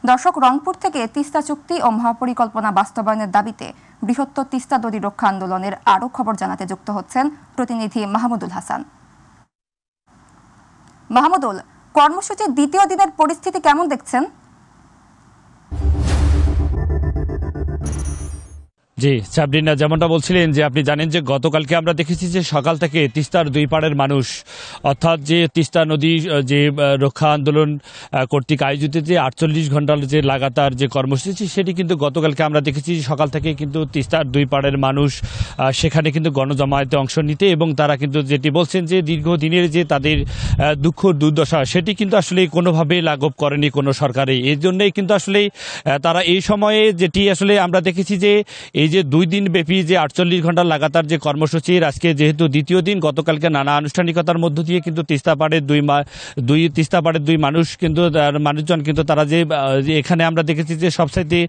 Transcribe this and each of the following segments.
দর্শক, রংপুর থেকে তিস্তা চুক্তি ও মহাপরিকল্পনা বাস্তবায়নের দাবিতে বৃহত্তর তিস্তা নদী রক্ষা আন্দোলনের আরও খবর জানাতে যুক্ত হচ্ছেন প্রতিনিধি মাহমুদুল হাসান। মাহমুদুল, কর্মসূচির দ্বিতীয় দিনের পরিস্থিতি কেমন দেখছেন? জি সাবরিনা, যেমনটা বলছিলেন যে আপনি জানেন যে গতকালকে আমরা দেখেছি যে সকাল থেকে তিস্তার দুই পাড়ের মানুষ, অর্থাৎ যে তিস্তা নদী যে রক্ষা আন্দোলন কর্তৃক আয়োজিত যে 48 ঘন্টার যে লাগাতার যে কর্মসূচি, সেটি কিন্তু গতকালকে আমরা দেখেছি সকাল থেকে কিন্তু তিস্তার দুই পাড়ের মানুষ সেখানে কিন্তু গণজমায়েতে অংশ নিতে, এবং তারা কিন্তু যেটি বলছেন যে দীর্ঘদিনের যে তাদের দুঃখ দুর্দশা, সেটি কিন্তু আসলে কোনোভাবেই লাঘব করেনি কোনো সরকারই। এই জন্যই কিন্তু আসলে তারা এই সময়ে যেটি আসলে আমরা দেখেছি যে এই যে 2 দিন ব্যাপী যে 48 ঘন্টা লাগাতার যে কর্মসূচির আজকে যেহেতু দ্বিতীয় দিন, গতকালকে নানা আনুষ্ঠানিকতার মধ্য দিয়ে কিন্তু তিস্তাপাড়ের দুই মানুষজন কিন্তু তারা যে এখানে আমরা দেখেছি যে সবসাইতে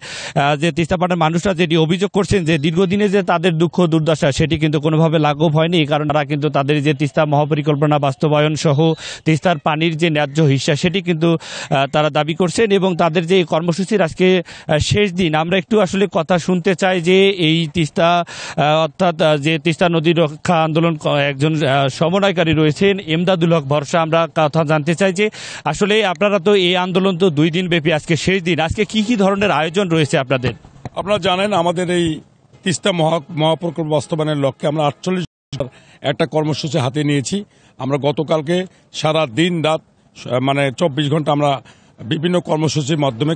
যে তিস্তাপাড়ের মানুষরা যেটি অভিযোগ করছেন যে দীর্ঘদিনে যে তাদের দুঃখ দুর্দশা, সেটি কিন্তু কোনোভাবে লাঘব হয়নি। এই কারণে তারা কিন্তু তাদের যে তিস্তা মহাপরিকল্পনা বাস্তবায়ন সহ তিস্তার পানির যে ন্যায্য হিস্সা, সেটি কিন্তু তারা দাবি করছেন। এবং তাদের যে কর্মসূচির আজকে শেষ দিন, আমরা একটু আসলে কথা শুনতে চাই যে এই তিস্তা অর্থাৎ যে তিস্তা নদী রক্ষা আন্দোলন একজন সমন্বয়কারী রয়েছেন এমদাদুল হক ভরসা, আমরা কথা জানতে চাই যে আসলে আপনারা তো এই আন্দোলন তো 2 দিন ব্যাপী, আজকে শেষ দিন, আজকে কি কি ধরনের আয়োজন রয়েছে আপনাদের? আপনারা জানেন আমাদের এই তিস্তা মহাপ্রকল্প বাস্তবায়নের লক্ষ্যে আমরা 48 একটা কর্মসূচি হাতে নিয়েছি। আমরা গতকালকে সারা দিন রাত মানে 24 ঘন্টা আমরা বিভিন্ন কর্মসূচির মাধ্যমে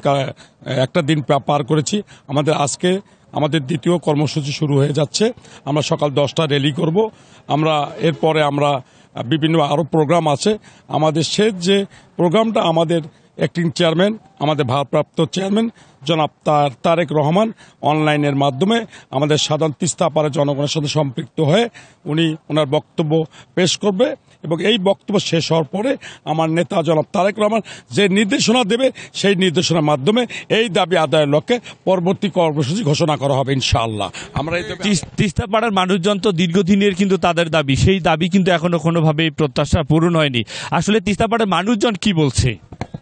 একটা দিন পার করেছি। আজকে আমাদের দ্বিতীয় কর্মসূচি শুরু হয়ে যাচ্ছে। আমরা সকাল 10টা র্যালি করব। আমরা এরপরে আমরা বিভিন্ন আরও প্রোগ্রাম আছে। আমাদের শেষ যে প্রোগ্রামটা আমাদের অ্যাক্টিং চেয়ারম্যান, আমাদের ভারপ্রাপ্ত চেয়ারম্যান জনাব তারেক রহমান অনলাইনের মাধ্যমে আমাদের সাধারণ তিস্তাপাড়ের জনগণের সাথে সম্পৃক্ত হয়ে উনি ওনার বক্তব্য পেশ করবে, এবং এই বক্তব্য শেষ হওয়ার পরে আমার নেতা জনাব তারেক রহমান যে নির্দেশনা দেবে, সেই নির্দেশনার মাধ্যমে এই দাবি আদায়ের লক্ষ্যে পরবর্তী কর্মসূচি ঘোষণা করা হবে ইনশাআল্লাহ। আমরা তিস্তাপাড়ার মানুষজন তো দীর্ঘদিনের কিন্তু তাদের দাবি, সেই দাবি কিন্তু এখনো কোনোভাবেই প্রত্যাশা পূরণ হয়নি। আসলে তিস্তাপাড়ার মানুষজন কি বলছে?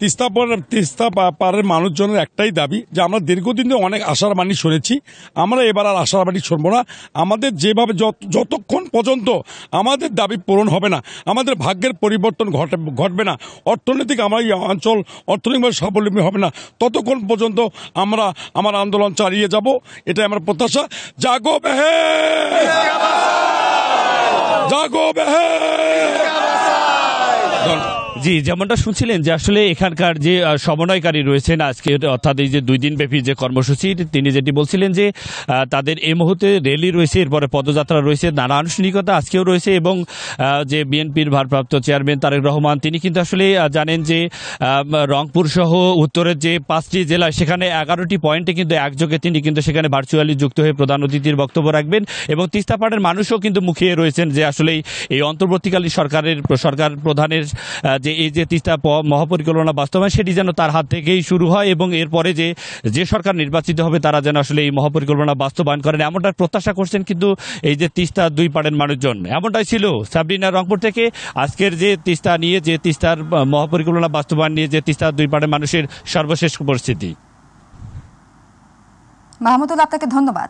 তিস্তা পাড়ের মানুষজনের একটাই দাবি যে আমরা দীর্ঘদিন অনেক আশার বাণী শুনেছি, আমরা এবার আর আশার বাণী শুনবো না। আমাদের যেভাবে যতক্ষণ পর্যন্ত আমাদের দাবি পূরণ হবে না, আমাদের ভাগ্যের পরিবর্তন ঘটবে না, অর্থনৈতিক আমার এই অঞ্চল অর্থনৈতিকভাবে স্বাবলম্বী হবে না, ততক্ষণ পর্যন্ত আমরা আমার আন্দোলন চালিয়ে যাব। এটাই আমার প্রত্যাশা। জাগো বেহে, জাগো বেহে। জি, যেমনটা শুনছিলেন যে আসলে এখানকার যে সমন্বয়কারী রয়েছেন আজকে অর্থাৎ এই যে 2 দিন ব্যাপী যে কর্মসূচি, তিনি যেটি বলছিলেন যে তাদের এই মুহূর্তে র্যালি রয়েছে, এরপরে পদযাত্রা রয়েছে, নানা আনুষ্ঠানিকতা আজকেও রয়েছে। এবং যে বিএনপির ভারপ্রাপ্ত চেয়ারম্যান তারেক রহমান, তিনি কিন্তু আসলে জানেন যে রংপুর সহ উত্তরের যে 5টি জেলা, সেখানে 11টি পয়েন্টে কিন্তু একযোগে তিনি কিন্তু সেখানে ভার্চুয়ালি যুক্ত হয়ে প্রধান অতিথির বক্তব্য রাখবেন। এবং তিস্তাপাড়ের মানুষও কিন্তু মুখিয়ে রয়েছেন যে আসলে এই অন্তর্বর্তীকালীন সরকার প্রধানের যে এই যে তিস্তা মহাপরিকল্পনা বাস্তবায়ন, সেটি যেন তার হাত থেকেই শুরু হয়, এবং এরপরে যে সরকার নির্বাচিত হবে তারা যেন আসলে এই মহাপরিকল্পনা বাস্তবায়ন করেন, এমনটা প্রত্যাশা করছেন কিন্তু এই যে তিস্তার দুই পাড়ের মানুষজন। এমনটাই ছিল সাবরিনা, রংপুর থেকে আজকের যে তিস্তা নিয়ে, যে তিস্তার মহাপরিকল্পনা বাস্তবায়ন নিয়ে যে তিস্তার দুই পাড়ের মানুষের সর্বশেষ পরিস্থিতি। মাহমুদুল, আপনাকে ধন্যবাদ।